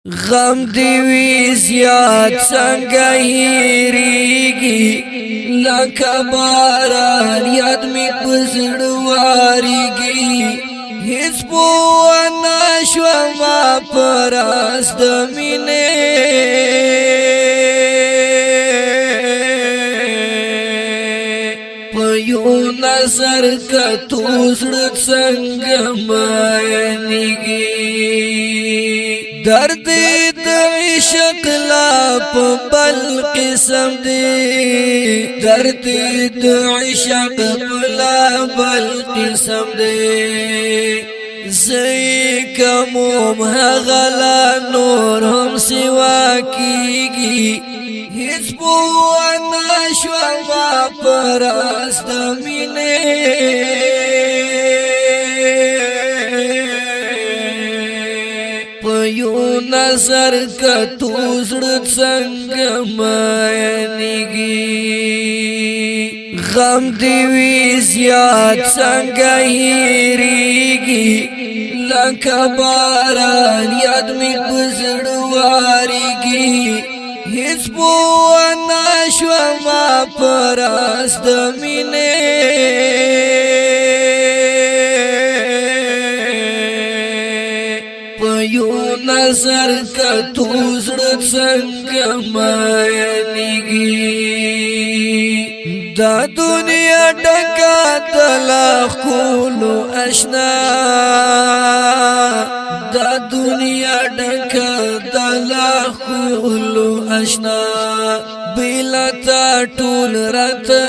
غم دی وی زیاد څنګه هېریږي لکه باران یاد می پزړه واریږي هیڅ پوه نشومه په راز د مینې په یو نظر کتو زړه څنګه مینېږي درد د عشق لا په بل قسم دی درد د عشق په لا بل قسم دی زئی کوم هغلا نور هم سوا کیږي هیڅ بو نشوما پرست مینه یو نظر کتو زړه څنګه مینېږي غم دی وی زیاد څنګه هېریږي لکه باران یاد می په زړه واریږي هیڅ پوه نشومه په راز د مینې یو نظر کتو زړه څنګه مینېږي دا دنیا ډکه د لاښکلو اشنا دا دنیا ډکه د لاښکلو اشنا بلا تا ټول راته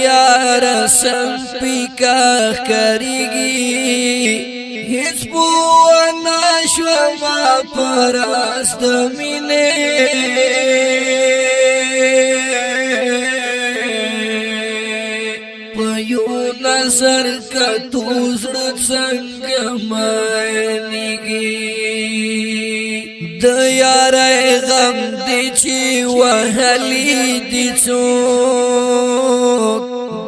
یاره سم پیکا ښکارېږي هیڅ پوه نشومه په راز د مینې په یو نظر کتو زړه څنګه مینېږي د یارۍ غم دی چې وهلی دي څوک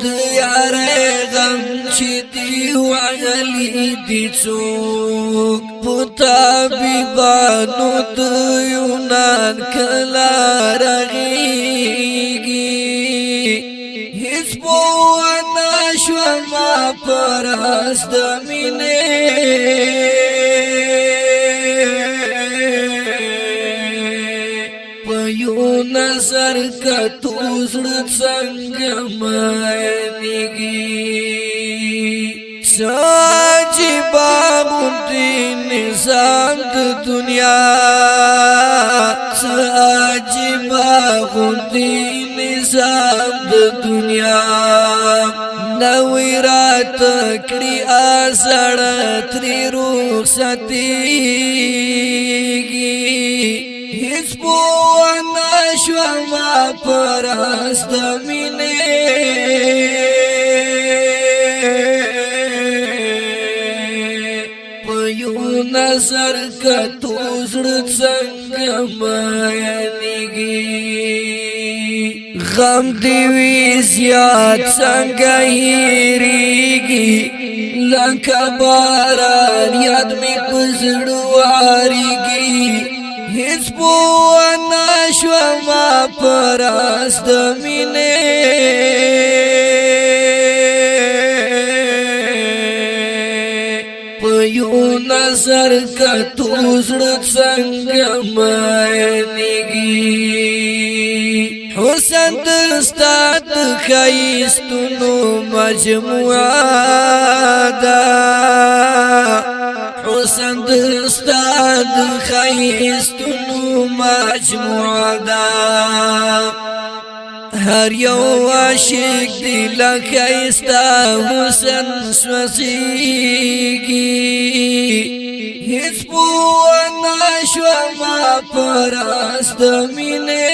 د یارۍ غم چې دی وهلی دي څوک په طبیبانو د یونان کله رغېږي هیڅ پوه نشومه په راز د مینې یو نظر کتو زړه څنګه مینېږي څه عجیبه غوندې نظام د دنیا څه عجیبه غوندې نظام د دنیا نوی راته کړي زړه ترې رخصتېږي هیڅ پوه نشومه په راز د مینې په یو نظر کتو زړه څنګه مینېږي غم دی وی زیاد څنګه هېریږي لکه باران یاد می په زړه واریږي هیڅ پوه نشومه په راز د مینې په یو نظر کتو زړه څنګه مینېږي حسن دستا د ښایستونو مجموعه ده حسن دستا د ښایستونو مجموعه ده هر یو عاشق دی لکه ستا حسن سوځېږي هیڅ پوه نشومه په راز د مینې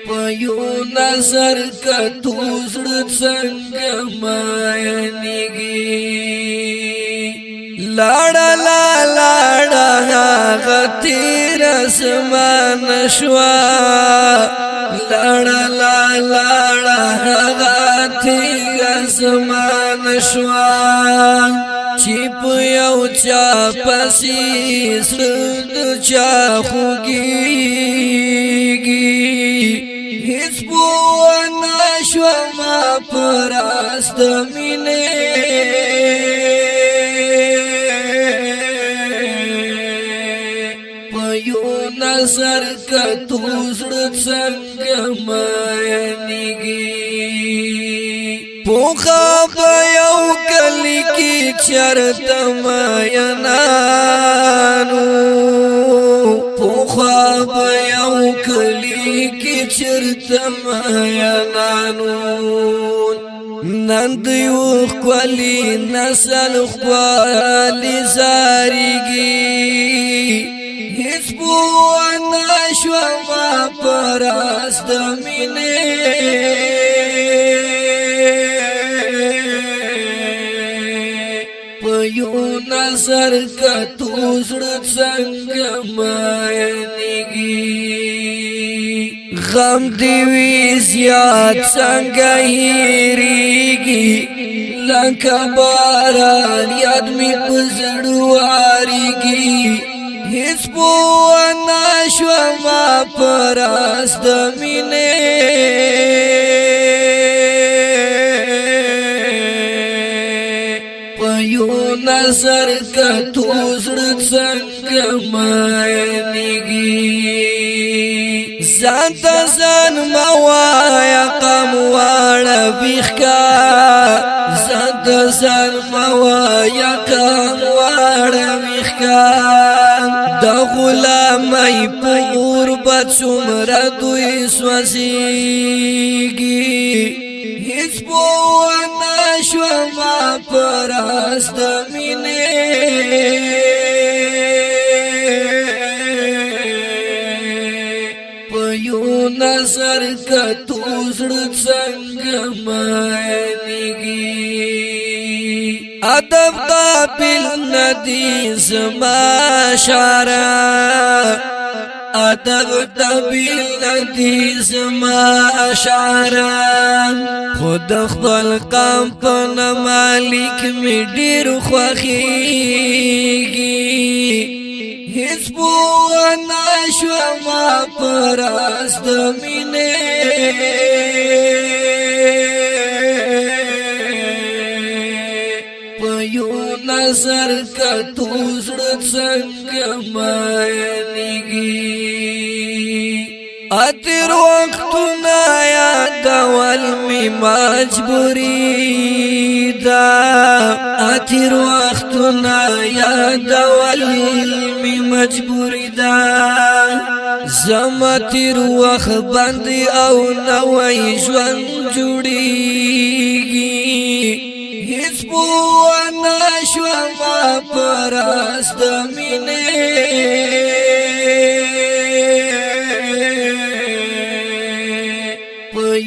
په یو نظر کتو زړه څنګه مینېږي لاړه لاړه هغه تېره زمانه شوه لاړه لاړه هغه تېره زمانه شوه چې په یو چا پسې زړه د چا خوږېږي هیڅ پوه نشومه په راز د مینې په یو نظر کتو زړه څنګه مینېږي پوخه په یو کلی کې چرته مینانو پوخه په یو کلی کې چرته مینانو نن د یو ښکلي نسل ښکلي زارېږي هیڅ پوه نشومه په راز د مینې یو نظر کتو زړه څنګه مینېږي غم دې وي زیات څنګه هېرېږي لکه باران یاد مې په زړه واریږي هیڅ پوه نشومه په راز د مینې نظر کتو زړه څنګه مینېږي ځان ته ځان مه وایه غم واړه ویښ کا ځان ته ځان مه وایه غم واړه ویښ کا د غلامۍ په غربت څومره دوی سوځېږي هیڅ پوه نشومه په راز د مینې په یو نظر کتو زړه څنګه مینېږي ادب قابل ندی زما شعره ادب قابل ندی زما اشعاره خود خپل قام په مالک می ډیر خوښیږي هیڅ پوه نشومه په راز د مینې په یو نظر کتو زړه څنګه مینېږي اتر وختونه یادول می مجبوری دا اتر وختونه یادول می مجبوری دا زما تیر وخت باندې او نوې ژوند جوړیږي هیڅ پوه نشومه په راز د مینې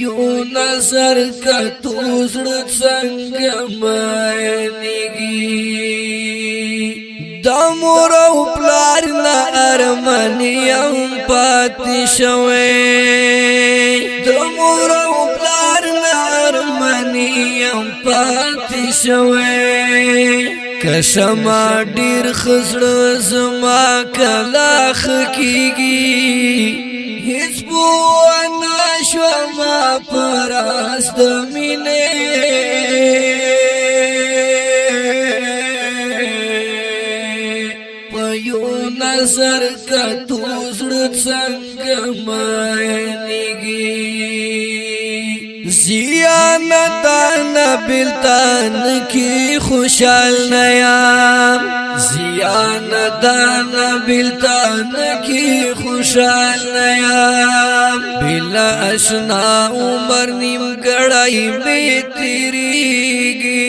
یو نظر کتو زړه څنګه مینېږي د مور او پلار نه ارمانیم پاتې شوی د مور او پلار نه ارمانیم پاتې شوی که شمع ډېر ښه زړه زما کله ښه کېږي هیڅ پوه نشومه په راز د مینې په یو نظر کتو زړه څنګه مینېږي زیانتان بلتان کی خوشحال نیام زیانتان بلتان کی خوشحال نیام بلا اشنا عمر نیم گڑائی بے تیریگی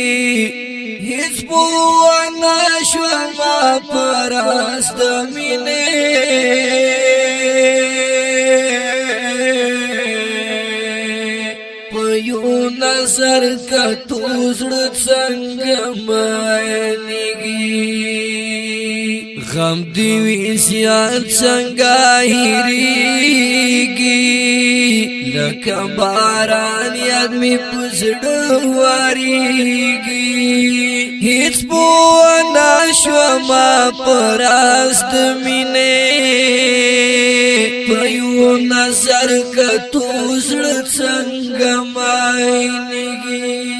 هیڅ پوه نشومه په راز د مینې یو نظر کتو زړه څنګه مینېږي غم دې وي زیات څنګه هېرېږي لکه کباران یاد می پزړه واریږي هیڅ پوه نشوم پراست مینه په یو نظر کتو زړه څنګه ماینګي